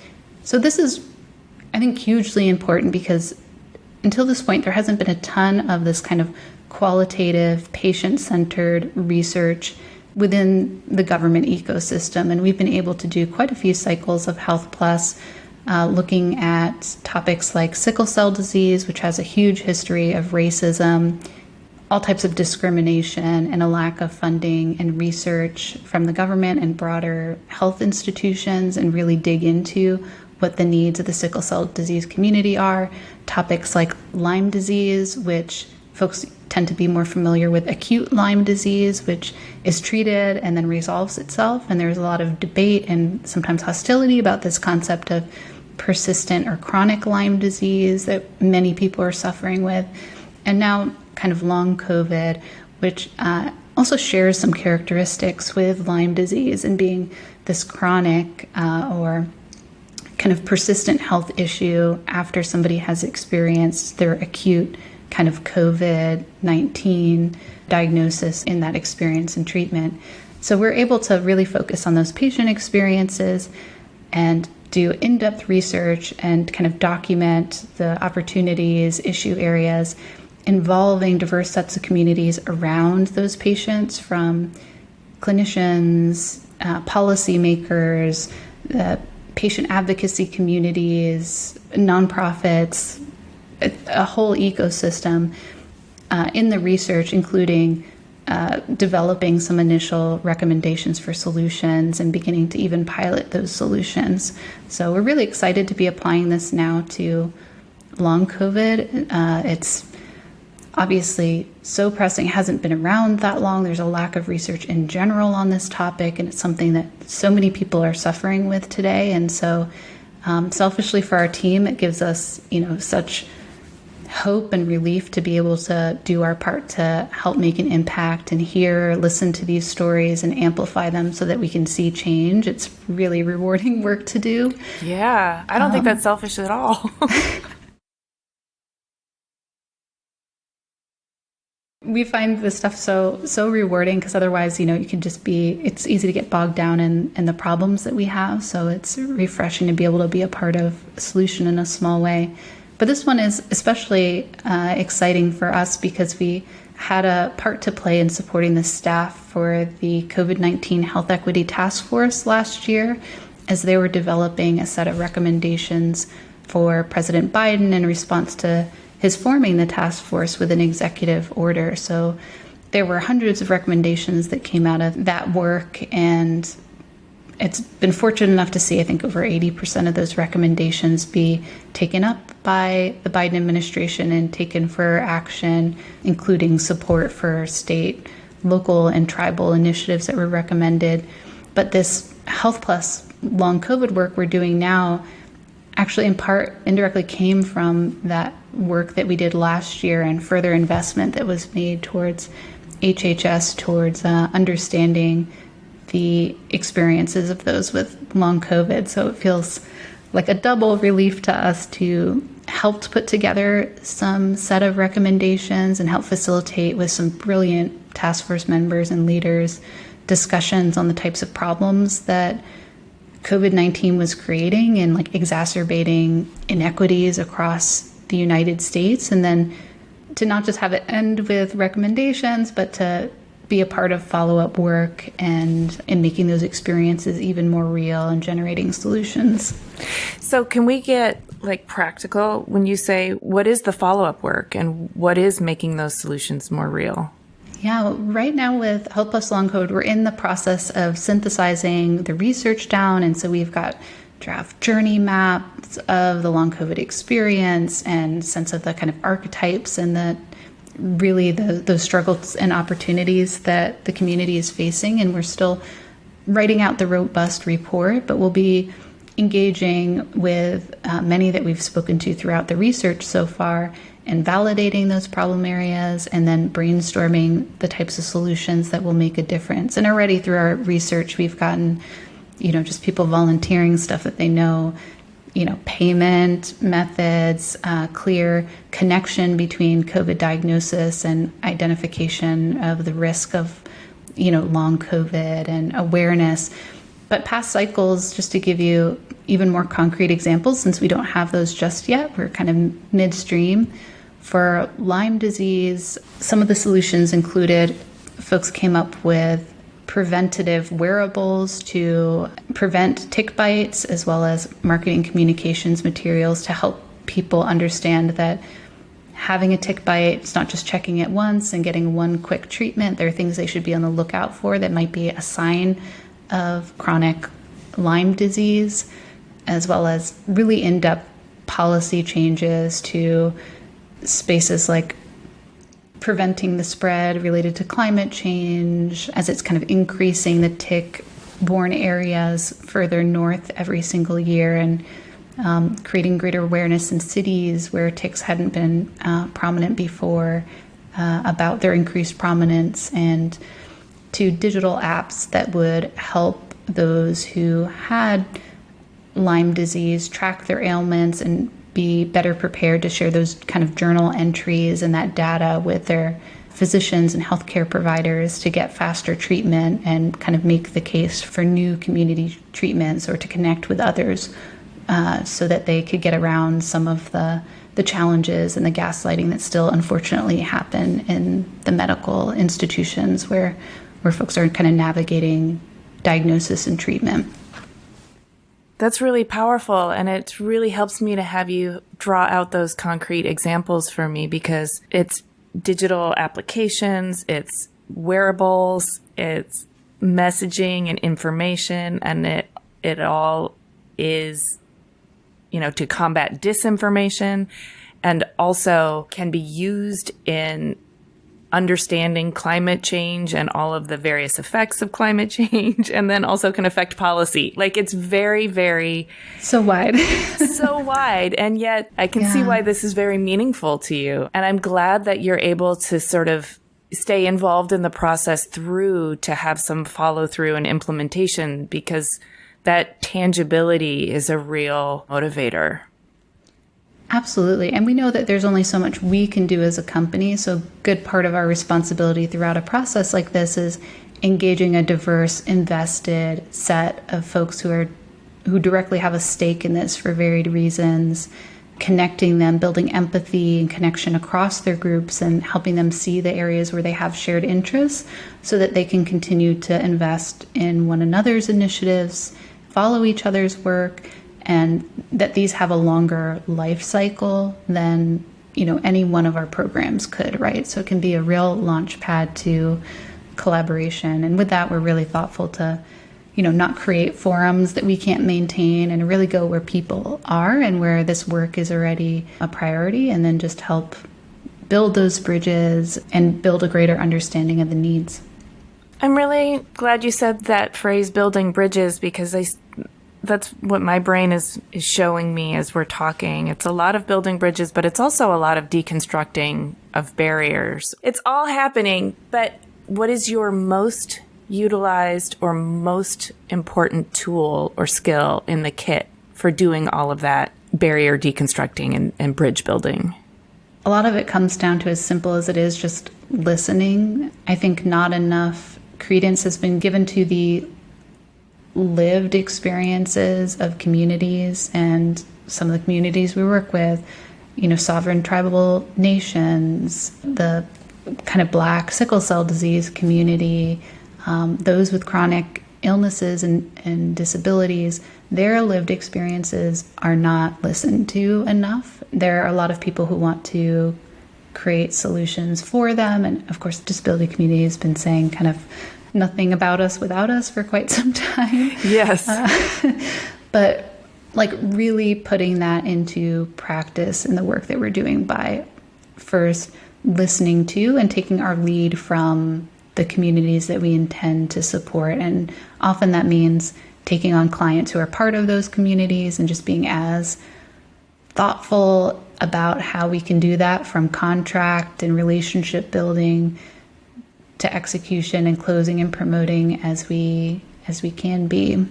So this is, I think, hugely important because until this point, there hasn't been a ton of this kind of qualitative, patient-centered research within the government ecosystem. And we've been able to do quite a few cycles of Health Plus, looking at topics like sickle cell disease, which has a huge history of racism, all types of discrimination, and a lack of funding and research from the government and broader health institutions, and really dig into what the needs of the sickle cell disease community are. Topics like Lyme disease, which folks tend to be more familiar with acute Lyme disease, which is treated and then resolves itself. And there's a lot of debate and sometimes hostility about this concept of persistent or chronic Lyme disease that many people are suffering with. And now kind of long COVID, which also shares some characteristics with Lyme disease and being this chronic or kind of persistent health issue after somebody has experienced their acute kind of COVID-19 diagnosis in that experience and treatment. So we're able to really focus on those patient experiences and do in-depth research and kind of document the opportunities, issue areas involving diverse sets of communities around those patients, from clinicians, policymakers, patient advocacy communities, nonprofits, a whole ecosystem in the research, including developing some initial recommendations for solutions and beginning to even pilot those solutions. So we're really excited to be applying this now to long COVID. It's obviously so pressing, it hasn't been around that long. There's a lack of research in general on this topic, and it's something that so many people are suffering with today. And so selfishly for our team, it gives us, such hope and relief to be able to do our part to help make an impact and listen to these stories and amplify them so that we can see change. It's really rewarding work to do. Yeah, I don't think that's selfish at all. We find this stuff so rewarding because otherwise, you can just it's easy to get bogged down in the problems that we have. So it's refreshing to be able to be a part of a solution in a small way. But this one is especially exciting for us because we had a part to play in supporting the staff for the COVID-19 Health Equity Task Force last year as they were developing a set of recommendations for President Biden in response to his forming the task force with an executive order. So there were hundreds of recommendations that came out of that work, and it's been fortunate enough to see, I think, over 80% of those recommendations be taken up by the Biden administration and taken for action, including support for state, local, and tribal initiatives that were recommended. But this Health Plus long COVID work we're doing now actually in part indirectly came from that work that we did last year and further investment that was made towards HHS, towards understanding the experiences of those with long COVID. So it feels like a double relief to us to help put together some set of recommendations and help facilitate with some brilliant task force members and leaders discussions on the types of problems that COVID-19 was creating and like exacerbating inequities across the United States. And then to not just have it end with recommendations, but to be a part of follow-up work and in making those experiences even more real and generating solutions. So can we get like practical when you say, what is the follow-up work and what is making those solutions more real? Yeah, well, right now with Health Plus Long Code, we're in the process of synthesizing the research down. And so we've got draft journey maps of the long COVID experience and sense of the kind of archetypes and those struggles and opportunities that the community is facing. And we're still writing out the robust report, but we'll be engaging with many that we've spoken to throughout the research so far and validating those problem areas and then brainstorming the types of solutions that will make a difference. And already through our research, we've gotten, just people volunteering stuff that they know, payment methods, clear connection between COVID diagnosis and identification of the risk of, long COVID and awareness. But past cycles, just to give you even more concrete examples, since we don't have those just yet, we're kind of midstream. For Lyme disease, some of the solutions included folks came up with preventative wearables to prevent tick bites, as well as marketing communications materials to help people understand that having a tick bite, it's not just checking it once and getting one quick treatment. There are things they should be on the lookout for that might be a sign of chronic Lyme disease, as well as really in-depth policy changes to spaces like preventing the spread related to climate change as it's kind of increasing the tick-borne areas further north every single year, and creating greater awareness in cities where ticks hadn't been prominent before about their increased prominence, and to digital apps that would help those who had Lyme disease track their ailments and be better prepared to share those kind of journal entries and that data with their physicians and healthcare providers to get faster treatment and kind of make the case for new community treatments or to connect with others so that they could get around some of the challenges and the gaslighting that still unfortunately happen in the medical institutions where folks are kind of navigating diagnosis and treatment. That's really powerful, and it really helps me to have you draw out those concrete examples for me, because it's digital applications, it's wearables, it's messaging and information, and it all is, to combat disinformation, and also can be used in understanding climate change and all of the various effects of climate change, and then also can affect policy. Like, it's very, very... So wide. So wide. And yet I can see why this is very meaningful to you. And I'm glad that you're able to sort of stay involved in the process through to have some follow through and implementation, because that tangibility is a real motivator. Absolutely. And we know that there's only so much we can do as a company. So a good part of our responsibility throughout a process like this is engaging a diverse, invested set of folks who directly have a stake in this for varied reasons, connecting them, building empathy and connection across their groups, and helping them see the areas where they have shared interests so that they can continue to invest in one another's initiatives, follow each other's work, and that these have a longer life cycle than, any one of our programs could, right? So it can be a real launch pad to collaboration. And with that, we're really thoughtful to, not create forums that we can't maintain, and really go where people are and where this work is already a priority, and then just help build those bridges and build a greater understanding of the needs. I'm really glad you said that phrase, building bridges, because that's what my brain is showing me as we're talking. It's a lot of building bridges, but it's also a lot of deconstructing of barriers. It's all happening, but what is your most utilized or most important tool or skill in the kit for doing all of that barrier deconstructing and bridge building? A lot of it comes down to, as simple as it is, just listening. I think not enough credence has been given to the lived experiences of communities, and some of the communities we work with, sovereign tribal nations, the kind of Black sickle cell disease community, those with chronic illnesses and disabilities. Their lived experiences are not listened to enough. There are a lot of people who want to create solutions for them. And of course, the disability community has been saying kind of nothing about us without us for quite some time. Yes. But really putting that into practice in the work that we're doing by first listening to and taking our lead from the communities that we intend to support. And often that means taking on clients who are part of those communities and just being as thoughtful about how we can do that, from contract and relationship building to execution and closing and promoting as we can be.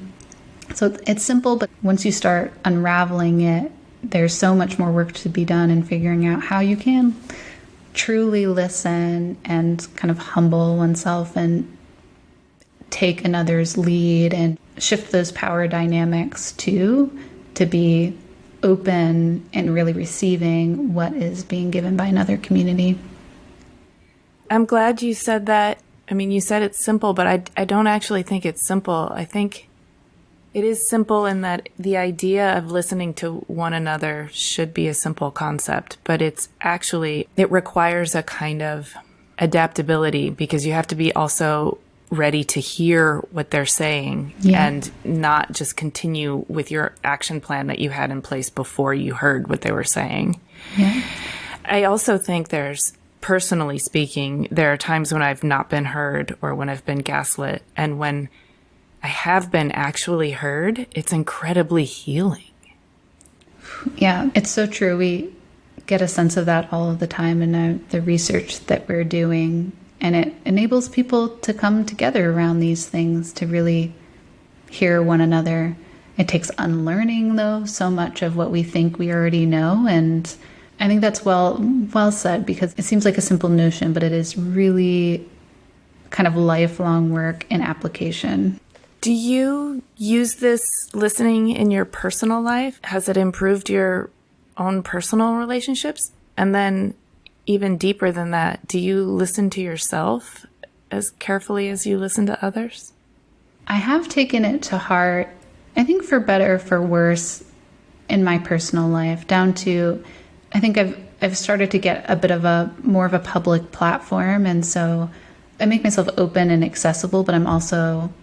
So it's simple, but once you start unraveling it, there's so much more work to be done in figuring out how you can truly listen and kind of humble oneself and take another's lead and shift those power dynamics to be open and really receiving what is being given by another community. I'm glad you said that. I mean, you said it's simple, but I don't actually think it's simple. I think it is simple in that the idea of listening to one another should be a simple concept, but it requires a kind of adaptability, because you have to be also ready to hear what they're saying and not just continue with your action plan that you had in place before you heard what they were saying. Yeah. I also think personally speaking, there are times when I've not been heard or when I've been gaslit, and when I have been actually heard, it's incredibly healing. Yeah, it's so true. We get a sense of that all of the time in the research that we're doing, and it enables people to come together around these things, to really hear one another. It takes unlearning, though, so much of what we think we already know, and I think that's well said, because it seems like a simple notion, but it is really kind of lifelong work and application. Do you use this listening in your personal life? Has it improved your own personal relationships? And then even deeper than that, do you listen to yourself as carefully as you listen to others? I have taken it to heart, I think for better or for worse, in my personal life, down to, I think I've started to get a bit of more of a public platform. And so I make myself open and accessible, but I'm also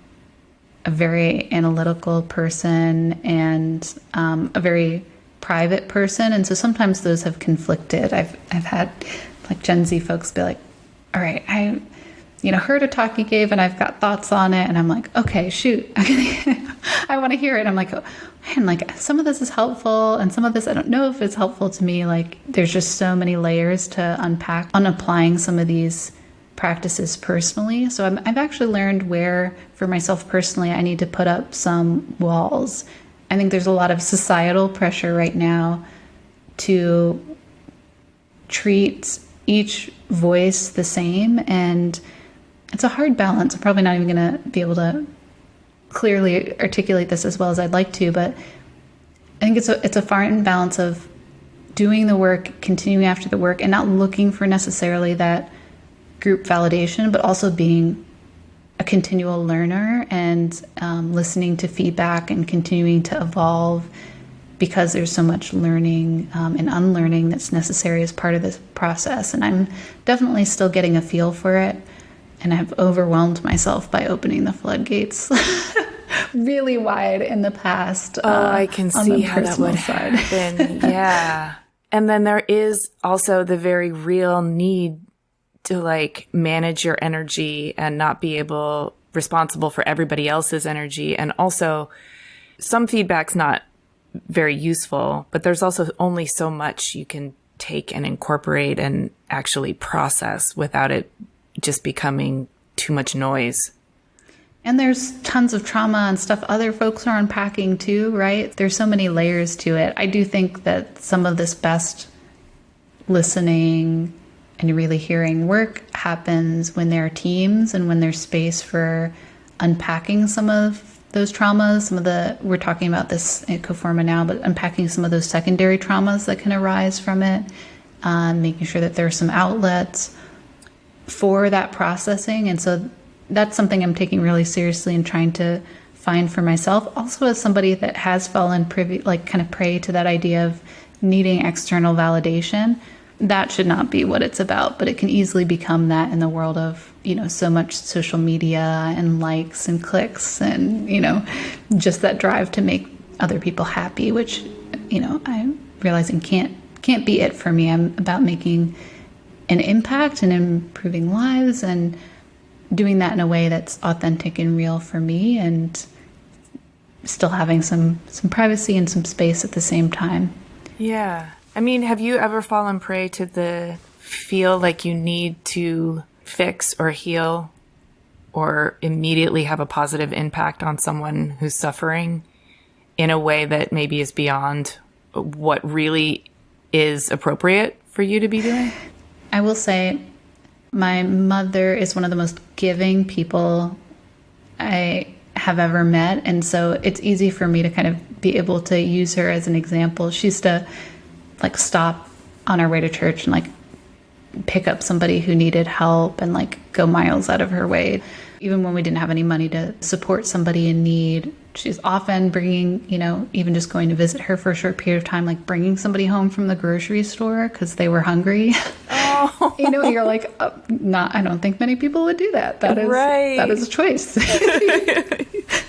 a very analytical person and a very private person. And so sometimes those have conflicted. I've had Gen Z folks be like, all right, I heard a talk you gave and I've got thoughts on it. And I'm like, okay, shoot, I want to hear it. I'm like, oh, man, some of this is helpful and some of this, I don't know if it's helpful to me. There's just so many layers to unpack on applying some of these practices personally. So I've actually learned where, for myself personally, I need to put up some walls. I think there's a lot of societal pressure right now to treat each voice the same, and it's a hard balance. I'm probably not even going to be able to clearly articulate this as well as I'd like to, but I think it's a fine balance of doing the work, continuing after the work, and not looking for necessarily that group validation, but also being a continual learner and listening to feedback and continuing to evolve, because there's so much learning and unlearning that's necessary as part of this process. And I'm definitely still getting a feel for it. And I've overwhelmed myself by opening the floodgates really wide in the past. I can see how that would happen. Yeah. And then there is also the very real need to manage your energy and not be responsible for everybody else's energy. And also some feedback's not very useful, but there's also only so much you can take and incorporate and actually process without it just becoming too much noise. And there's tons of trauma and stuff other folks are unpacking too, right? There's so many layers to it. I do think that some of this best listening and really hearing work happens when there are teams and when there's space for unpacking some of those traumas, we're talking about this at Coforma now, but unpacking some of those secondary traumas that can arise from it, making sure that there are some outlets for that processing. And so that's something I'm taking really seriously and trying to find for myself. Also, as somebody that has fallen prey to that idea of needing external validation, that should not be what it's about, but it can easily become that in the world of, so much social media and likes and clicks and, just that drive to make other people happy, which, I'm realizing can't be it for me. I'm about making an impact and improving lives and doing that in a way that's authentic and real for me and still having some privacy and some space at the same time. Yeah. I mean, have you ever fallen prey to the feel like you need to fix or heal or immediately have a positive impact on someone who's suffering in a way that maybe is beyond what really is appropriate for you to be doing? I will say my mother is one of the most giving people I have ever met. And so it's easy for me to kind of be able to use her as an example. She used to stop on our way to church and pick up somebody who needed help and go miles out of her way. Even when we didn't have any money to support somebody in need, she's often bringing, even just going to visit her for a short period of time, bringing somebody home from the grocery store because they were hungry. Oh. You're like, I don't think many people would do that. That is right. That is a choice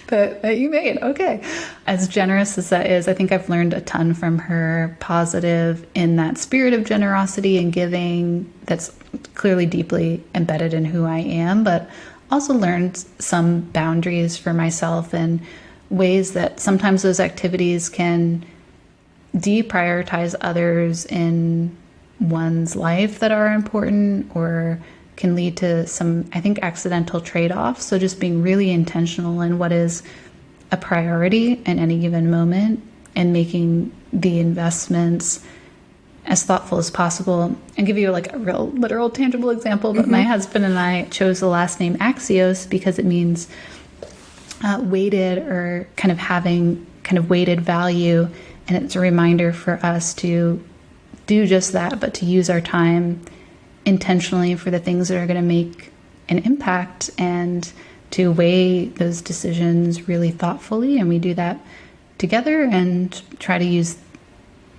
that you made. Okay. As generous as that is, I think I've learned a ton from her, positive in that spirit of generosity and giving that's clearly deeply embedded in who I am, but also learned some boundaries for myself and ways that sometimes those activities can deprioritize others in one's life that are important or can lead to some, I think, accidental trade-offs. So just being really intentional in what is a priority in any given moment and making the investments as thoughtful as possible. And give you a real literal tangible example, but my husband and I chose the last name Axios because it means weighted or kind of having kind of weighted value. And it's a reminder for us to do just that, but to use our time intentionally for the things that are going to make an impact and to weigh those decisions really thoughtfully. And we do that together and try to use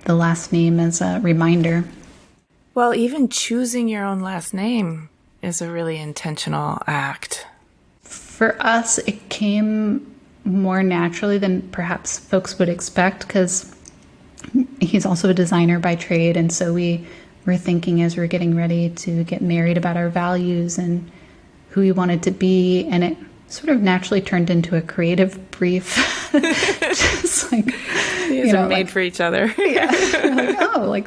the last name as a reminder. Well, even choosing your own last name is a really intentional act. For us, it came more naturally than perhaps folks would expect because he's also a designer by trade. And so we were thinking as we were getting ready to get married about our values and who we wanted to be. And it sort of naturally turned into a creative brief. Just you are made for each other. Yeah.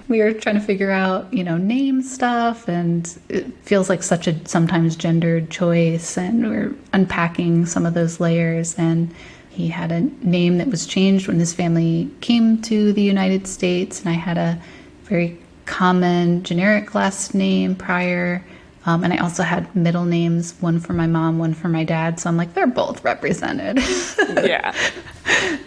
We were trying to figure out, name stuff. And it feels like such a sometimes gendered choice. And we're unpacking some of those layers. And he had a name that was changed when his family came to the United States. And I had a very common generic last name prior. And I also had middle names, one for my mom, one for my dad. So I'm they're both represented. Yeah.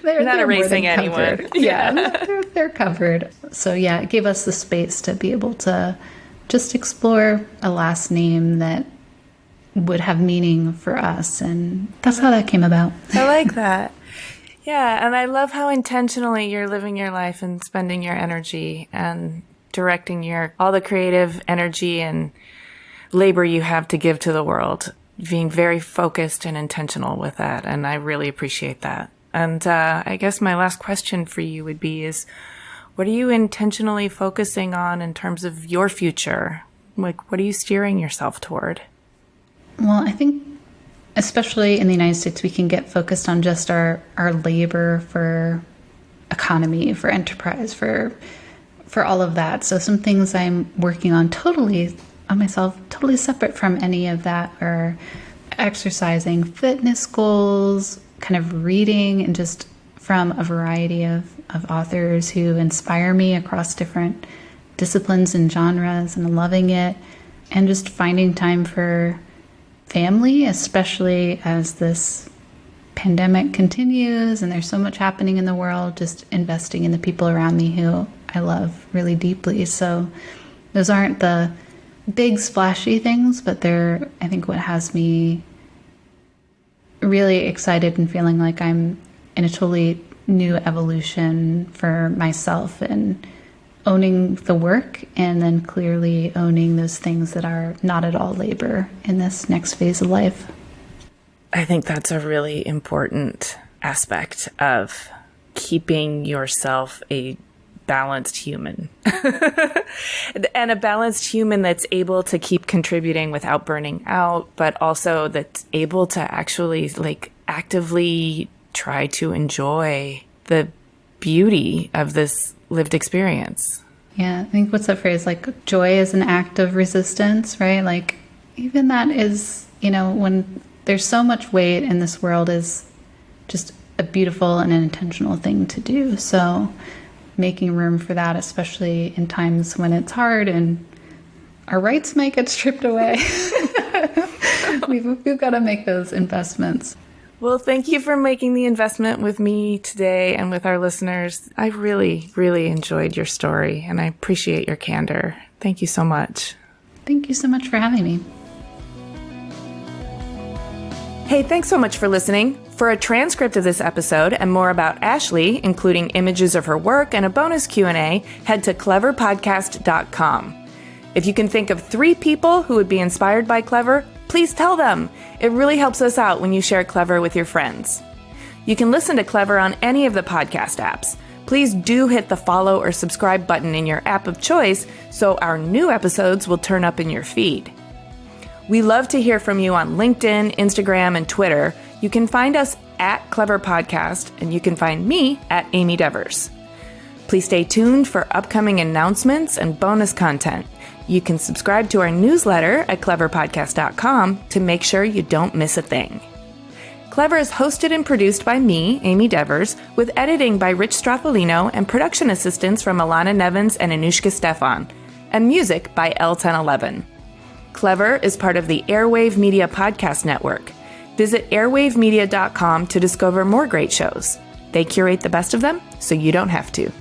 they're not erasing anyone. Yeah, they're covered. So yeah, it gave us the space to be able to just explore a last name that would have meaning for us. And that's how that came about. I like that. Yeah, and I love how intentionally you're living your life and spending your energy and directing all the creative energy and labor you have to give to the world, being very focused and intentional with that. And I really appreciate that. And I guess my last question for you would be what are you intentionally focusing on in terms of your future? What are you steering yourself toward? Well, I think especially in the United States, we can get focused on just our labor for economy, for enterprise, for all of that. So some things I'm working on totally on myself, totally separate from any of that, are exercising, fitness goals, kind of reading, and just from a variety of authors who inspire me across different disciplines and genres, and loving it, and just finding time for family, especially as this pandemic continues and there's so much happening in the world, just investing in the people around me who I love really deeply. So those aren't the big splashy things, but they're, I think, what has me really excited and feeling like I'm in a totally new evolution for myself, and owning the work, and then clearly owning those things that are not at all labor in this next phase of life. I think that's a really important aspect of keeping yourself a balanced human and a balanced human that's able to keep contributing without burning out, but also that's able to actually actively try to enjoy the beauty of this lived experience. Yeah, I think what's that phrase? Joy is an act of resistance, right? Even that is, when there's so much weight in this world, is just a beautiful and an intentional thing to do. So making room for that, especially in times when it's hard and our rights might get stripped away. We've got to make those investments. Well, thank you for making the investment with me today and with our listeners. I really, really enjoyed your story, and I appreciate your candor. Thank you so much. Thank you so much for having me. Hey, thanks so much for listening. For a transcript of this episode and more about Ashleigh, including images of her work and a bonus Q&A, head to cleverpodcast.com. If you can think of 3 people who would be inspired by Clever, please tell them. It really helps us out when you share Clever with your friends. You can listen to Clever on any of the podcast apps. Please do hit the follow or subscribe button in your app of choice so our new episodes will turn up in your feed. We love to hear from you on LinkedIn, Instagram, and Twitter. You can find us at Clever Podcast, and you can find me at Amy Devers. Please stay tuned for upcoming announcements and bonus content. You can subscribe to our newsletter at cleverpodcast.com to make sure you don't miss a thing. Clever is hosted and produced by me, Amy Devers, with editing by Rich Straffolino and production assistance from Alana Nevins and Anushka Stefan, and music by L1011. Clever is part of the Airwave Media Podcast Network. Visit airwavemedia.com to discover more great shows. They curate the best of them, so you don't have to.